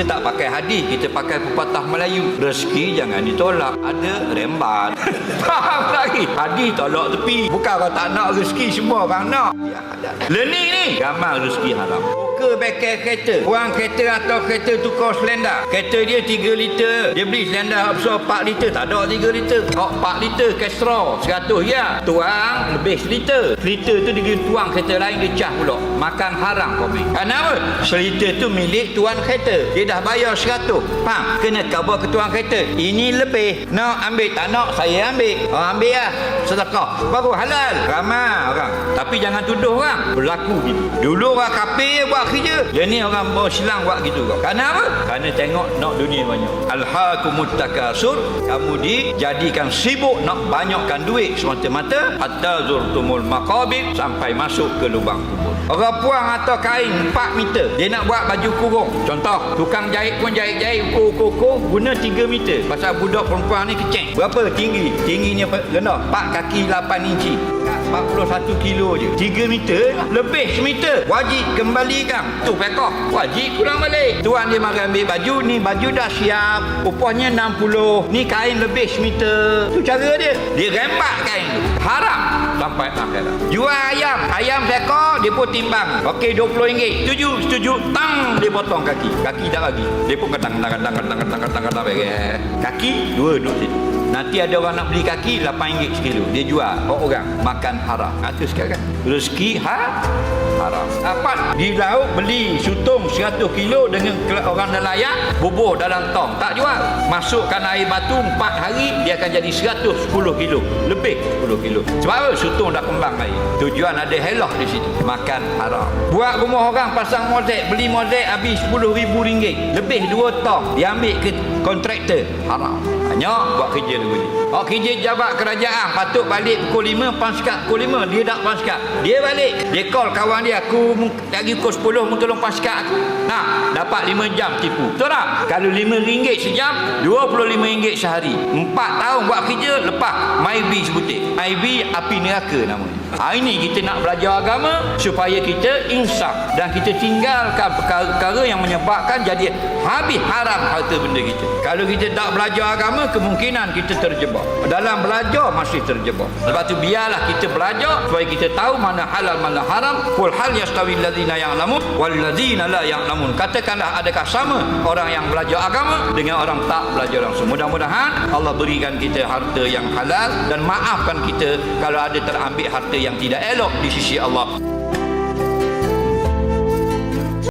Kita tak pakai hadis, kita pakai pepatah Melayu. Rezeki jangan ditolak, ada rembat. Faham lagi? Hadis tolak tepi. Bukan orang tak nak rezeki, semua orang nak. Ya, learning ni gamal rezeki haram. Ke bengkel kereta, orang kereta atau kereta tukar selendar, kereta dia 3 liter, dia beli selendar besar 4 liter, tak ada 3 liter. 4 liter Castro 100 ya, tuang lebih seliter. Seliter tu dia tuang kereta lain, dia cah pula. Makan haram kopi. Kenapa? Seliter tu milik tuan kereta, dia dah bayar 100. Faham? Kena cover ke tuan kereta. Ini lebih, nak ambil tak nak saya ambil. Ambil lah, sedekah baru halal. Ramai orang, tapi jangan tuduh orang berlaku gitu. Dulu orang kafir buat kerja, dia ni orang bawa silang buat gitu. Kenapa? Kerana tengok nak dunia banyak. Alhaakumut takasur, kamu dijadikan sibuk nak banyakkan duit semata-mata, hatta zurtumul maqabir, sampai masuk ke lubang kubur. Orang puang atau kain 4 meter, dia nak buat baju kurung. Contoh, tukang jahit pun jahit-jahit ukur-ukur guna 3 meter. Pasal budak perempuan ni kecil. Berapa tinggi? Tingginya rendah 4 kaki 8 inci. 41 kilo je. 3 meter lebih semeter. Wajib kembalikan. Tu pekoh. Wajib kurang balik. Tuan dia mari ambil baju ni, baju dah siap. Upahnya 60. Ni kain lebih semeter. Tu cara dia. Dia rembat kain tu. Haram sampai akhirat. Jual ayam. Ayam seekor dia pun timbang. Okey RM20. Setuju. Tang dia potong kaki. Kaki tak bagi. Dia pun kadang kaki 2 duduk situ. Nanti ada orang nak beli kaki RM8 sekilo. Dia jual. Orang makan haram. Itu sekarang. Rezeki haram. Dapat di laut beli sutung 100 kilo dengan orang nelayan, bubuh dalam tong. Tak jual. Masukkan air batu 4 hari, dia akan jadi 110 kilo. Lebih 10 kilo. Sebab apa? Sutung dah kembang air. Tujuan ada helah di situ. Makan haram. Buat rumah orang pasang mozaik. Beli mozaik habis RM10,000. Lebih 2 tong. Dia ambil ke kontraktor. Haram. Hanya buat kerja dulu ni. Kerja jabat kerajaan, patut balik pukul 5, paskat pukul 5, dia tak paskat. Dia balik, dia call kawan dia, aku lagi pukul 10 mu tolong paskat aku. Nah, dapat 5 jam tipu. Betul tak? Kalau RM5 sejam, RM25 sehari. 4 tahun buat kerja, lepas MyB sebutik. MyB api neraka namanya. Ini kita nak belajar agama supaya kita insaf dan kita tinggalkan perkara-perkara yang menyebabkan jadi habis haram harta benda kita. Kalau kita tak belajar agama, kemungkinan kita terjebak. Dalam belajar masih terjebak. Sebab tu biarlah kita belajar supaya kita tahu mana halal mana haram. Qul hal yastawil ladzina ya'lamun wal ladzina la ya'lamun. Katakanlah, adakah sama orang yang belajar agama dengan orang tak belajar langsung. Mudah-mudahan Allah berikan kita harta yang halal dan maafkan kita kalau ada terambil harta yang tidak elok di sisi Allah.